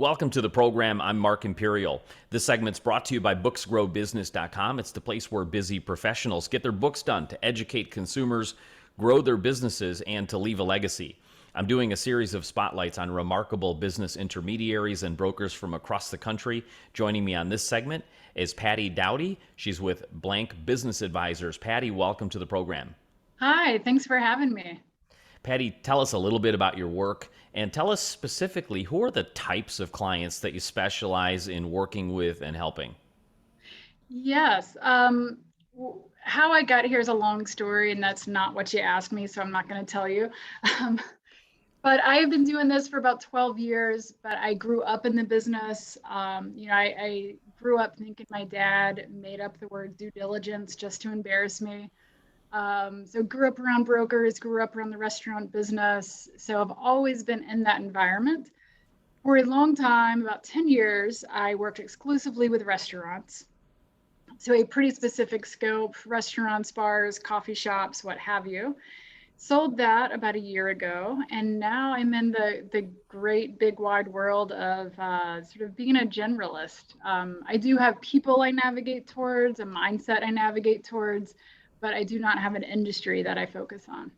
Welcome to the program. I'm Mark Imperial. This segment's brought to you by booksgrowbusiness.com. It's the place where busy professionals get their books done to educate consumers, grow their businesses, and to leave a legacy. I'm doing a series of spotlights on remarkable business intermediaries and brokers from across the country. Joining me on this segment is Patty Dowdy. She's with Blanq Business Advisors. Patty, welcome to the program. Hi, thanks for having me. Patty, tell us a little bit about your work and tell us specifically who are the types of clients that you specialize in working with and helping. Yes, how I got here is a long story, and that's not what you asked me, so I'm not going to tell you. Um, but I've been doing this for about 12 years, but I grew up in the business. I grew up thinking my dad made up the word due diligence just to embarrass me. So grew up around brokers, grew up around the restaurant business. So I've always been in that environment. For a long time, about 10 years, I worked exclusively with restaurants. So a pretty specific scope, restaurants, bars, coffee shops, what have you. Sold that about a year ago. And now I'm in the great big wide world of sort of being a generalist. I do have people I navigate towards, a mindset I navigate towards, but I do not have an industry that I focus on.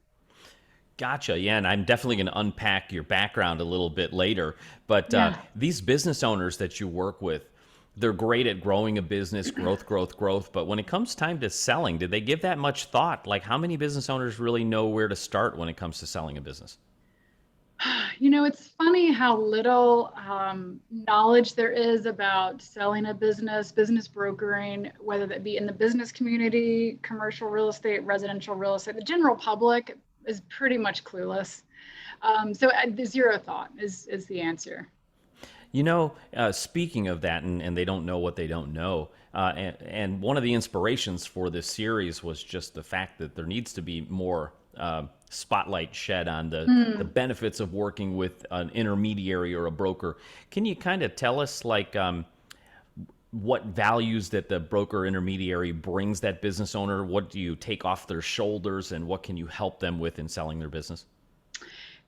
Gotcha. Yeah, and I'm definitely going to unpack your background a little bit later. But Yeah. these business owners that you work with, they're great at growing a business, growth, growth, growth. But when it comes time to selling, did they give that much thought? Like, how many business owners really know where to start when it comes to selling a business? It's funny how little knowledge there is about selling a business, business brokering, whether that be in the business community, commercial real estate, residential real estate. The general public is pretty much clueless. The zero thought is the answer. Speaking of that, and they don't know what they don't know, and one of the inspirations for this series was just the fact that there needs to be more spotlight shed on the Hmm. benefits of working with an intermediary or a broker. Can you kind of tell us, like, what values that the broker intermediary brings that business owner? What do you take off their shoulders, and what can you help them with in selling their business?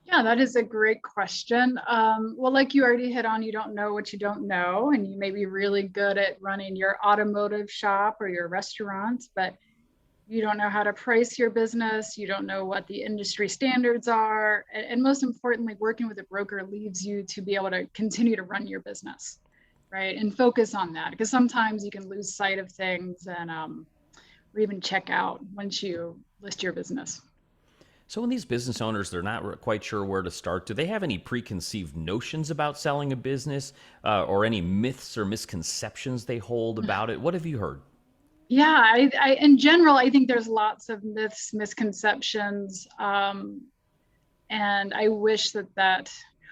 Yeah, that is a great question. Well, like you already hit on, you don't know what you don't know, and you may be really good at running your automotive shop or your restaurant, but you don't know how to price your business. You don't know what the industry standards are. And most importantly, working with a broker leaves you to be able to continue to run your business, right? And focus on that because sometimes you can lose sight of things or even check out once you list your business. So, when these business owners, they're not quite sure where to start, do they have any preconceived notions about selling a business or any myths or misconceptions they hold about it? What have you heard? Yeah, in general, I think there's lots of myths, misconceptions, and I wish that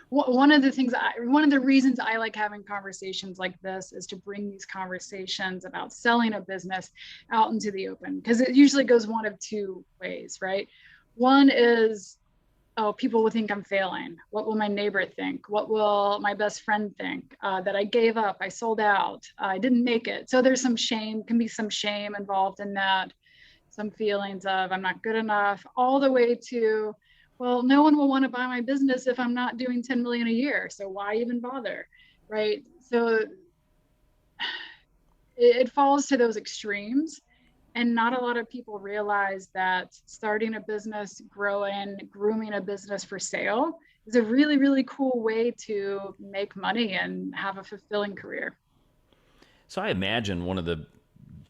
one of the reasons I like having conversations like this is to bring these conversations about selling a business out into the open because it usually goes one of two ways, right? One is, oh, people will think I'm failing. What will my neighbor think? What will my best friend think? That I gave up, I sold out, I didn't make it. So there's some shame, can be some shame involved in that, some feelings of I'm not good enough, all the way to, well, no one will want to buy my business if I'm not doing 10 million a year. So why even bother? Right. So it falls to those extremes. And not a lot of people realize that starting a business, growing, grooming a business for sale is a really, really cool way to make money and have a fulfilling career. So, I imagine one of the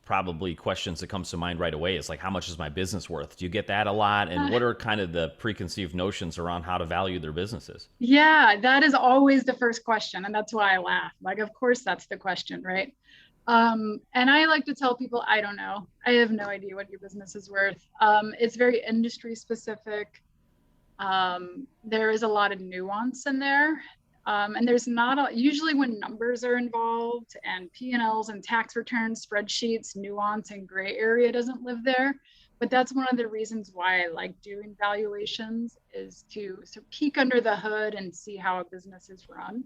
probably questions that comes to mind right away is like, how much is my business worth? Do you get that a lot? And Uh, what are kind of the preconceived notions around how to value their businesses? yeah, that is always the first question. And that's why I laugh. Like, of course, that's the question, right? And I like to tell people, I don't know. I have no idea what your business is worth. It's very industry specific. There is a lot of nuance in there. And there's not usually when numbers are involved and P&Ls and tax returns, spreadsheets, nuance and gray area doesn't live there. But that's one of the reasons why I like doing valuations is to peek under the hood and see how a business is run.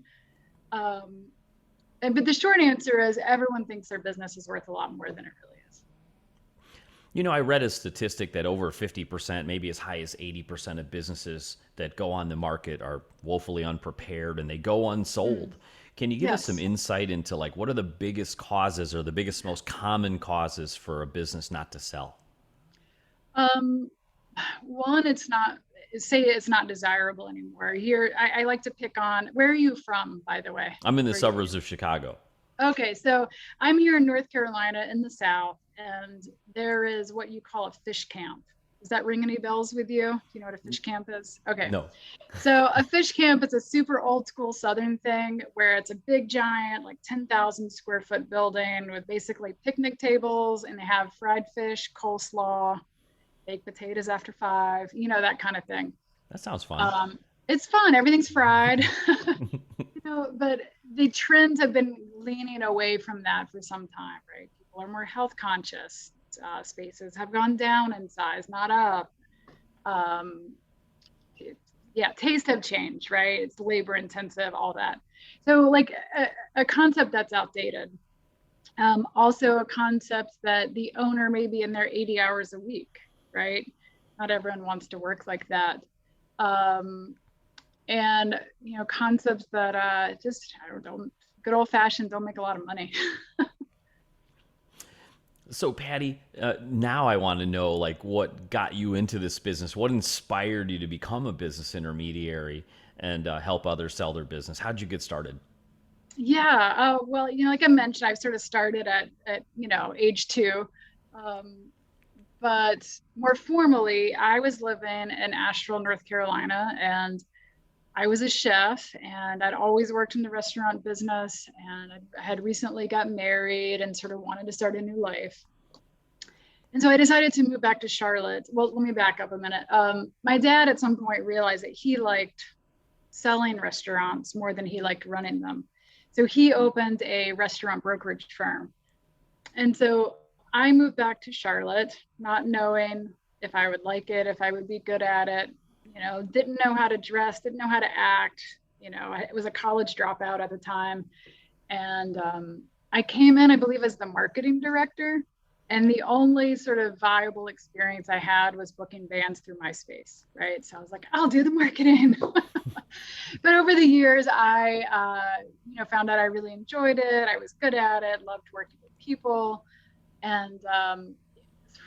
Um, but the short answer is everyone thinks their business is worth a lot more than it really is. I read a statistic that over 50%, maybe as high as 80% of businesses that go on the market are woefully unprepared and they go Mm, unsold. Can you give us some yes. insight into like what are the biggest causes or the biggest, most common causes for a business not to sell? Um, One, say it's not desirable anymore. Here, I like to pick on, where are you from, by the way? I'm in the Where are you suburbs based? of Chicago. Okay, so I'm here in North Carolina in the South, and there is what you call a fish camp. Does that ring any bells with you? Do you know what a fish camp is? Okay. No. So a fish camp is a super old school Southern thing where it's a big giant, like 10,000 square foot building with basically picnic tables, and they have fried fish, coleslaw, baked potatoes after five, that kind of thing. That sounds fun. Um, it's fun. Everything's fried. But the trends have been leaning away from that for some time, right? People are more health conscious. Spaces have gone down in size, not up. Um, it, yeah, taste have changed, right? It's labor intensive, all that. So, like a concept that's outdated. Also, a concept that the owner may be in there 80 hours a week, right? Not everyone wants to work like that. Um, and concepts that just I don't know, good old fashioned, don't make a lot of money. So, Patty, now I want to know like what got you into this business. What inspired you to become a business intermediary and help others sell their business? How'd you get started? Yeah, well, like I mentioned, I've sort of started at age 2. um, but more formally, I was living in Asheville, North Carolina, and I was a chef, and I'd always worked in the restaurant business, and I had recently got married and sort of wanted to start a new life. And so I decided to move back to Charlotte. Well, let me back up a minute. My dad at some point realized that he liked selling restaurants more than he liked running them. So he opened a restaurant brokerage firm. And so I moved back to Charlotte, not knowing if I would like it, if I would be good at it, didn't know how to dress, didn't know how to act. I was a college dropout at the time. And I came in, I believe, as the marketing director. And the only sort of viable experience I had was booking bands through MySpace, right? So I was like, I'll do the marketing. But over the years, I, found out I really enjoyed it. I was good at it, loved working with people. And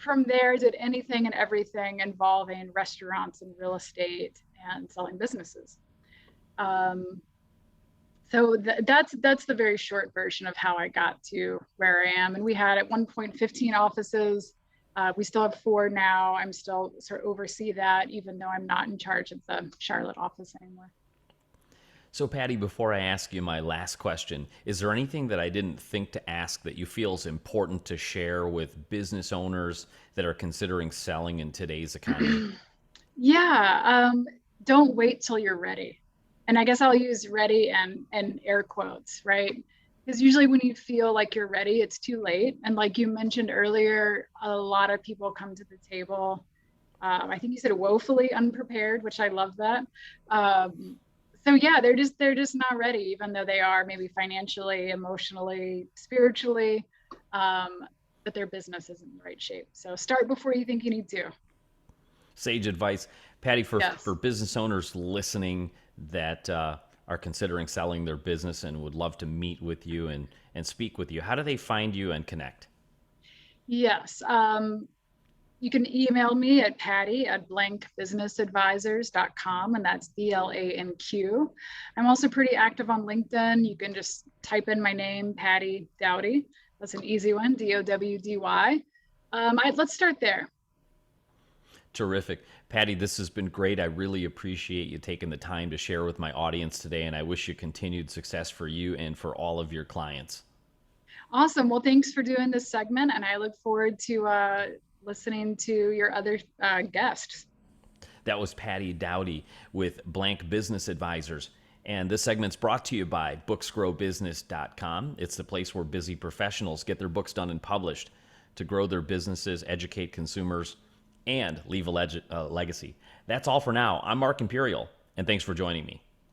from there, did anything and everything involving restaurants and real estate and selling businesses. Um, so that's the very short version of how I got to where I am. And we had at one point 15 offices. We still have 4 now. I'm still sort of oversee that, even though I'm not in charge of the Charlotte office anymore. So, Patty, before I ask you my last question, is there anything that I didn't think to ask that you feel is important to share with business owners that are considering selling in today's economy? Yeah, don't wait till you're ready. And I guess I'll use ready and air quotes, right? Because usually when you feel like you're ready, it's too late. And like you mentioned earlier, a lot of people come to the table. I think you said woefully unprepared, which I love that. So yeah, they're just not ready, even though they are maybe financially, emotionally, spiritually, but their business isn't in the right shape. So start before you think you need to. Sage advice. Patty, for Yes. business owners listening that are considering selling their business and would love to meet with you and speak with you, how do they find you and connect? Yes. You can email me at patty@blankbusinessadvisors.com, and that's BLANQ. I'm also pretty active on LinkedIn. You can just type in my name, Patty Dowdy. That's an easy one, Dowdy. Let's start there. Terrific. Patty, this has been great. I really appreciate you taking the time to share with my audience today, and I wish you continued success for you and for all of your clients. Awesome. Well, thanks for doing this segment, and I look forward to listening to your other guests. That was Patty Dowdy with Blanq Business Advisors. And this segment's brought to you by booksgrowbusiness.com. It's the place where busy professionals get their books done and published to grow their businesses, educate consumers, and leave a legacy. That's all for now. I'm Mark Imperial, and thanks for joining me.